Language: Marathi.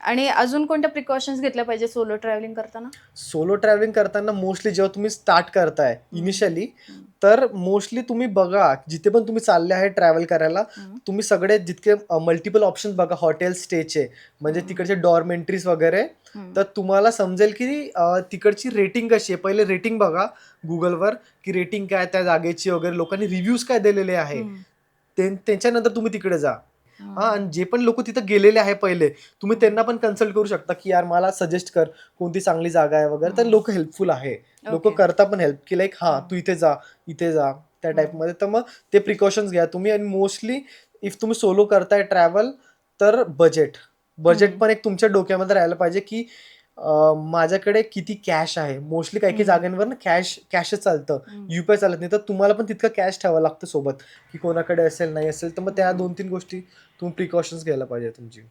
आणि अजून कोणत्या प्रिकॉशन्स घेतल्या पाहिजे सोलो ट्रॅव्हलिंग करताना? सोलो ट्रॅव्हलिंग करताना मोस्टली जेव्हा तुम्ही स्टार्ट करताय इनिशियली, तर मोस्टली तुम्ही बघा जिथे पण तुम्ही चालले आहे ट्रॅव्हल करायला, तुम्ही सगळे जितके मल्टिपल ऑप्शन बघा हॉटेल स्टेचे, म्हणजे तिकडचे डॉर्मेंटरीज वगैरे. तर तुम्हाला समजेल की तिकडची रेटिंग कशी आहे. पहिले रेटिंग बघा गुगलवर, की रेटिंग काय त्या जागेची वगैरे, लोकांनी रिव्ह्यूज काय दिलेले आहे. त्याच्यानंतर तुम्ही तिकडे जा. आणि जे पण लोक तिथं गेलेले आहे पहिले, तुम्ही त्यांना पण कन्सल्ट करू शकता की यार मला सजेस्ट कर कोणती चांगली जागा आहे वगैरे. तर लोक हेल्पफुल आहे, लोक करता पण हेल्प की लाईक तू इथे जा, इथे जा, त्या टाईपमध्ये. तर मग ते प्रिकॉशन्स घ्या तुम्ही. आणि मोस्टली इफ तुम्ही सोलो करताय ट्रॅव्हल, तर बजेट बजेट पण एक तुमच्या डोक्यामध्ये राहायला पाहिजे की माझ्याकडे किती कॅश आहे. मोस्टली काही काही जागांवर ना कॅशच चालतं, युपीआय चालत नाही. तर तुम्हाला पण तितकं कॅश ठेवावं लागतं सोबत, की कोणाकडे असेल नाही असेल. तर मग त्या 2-3 गोष्टी तुम्ही प्रिकॉशन्स घ्यायला पाहिजे तुमची.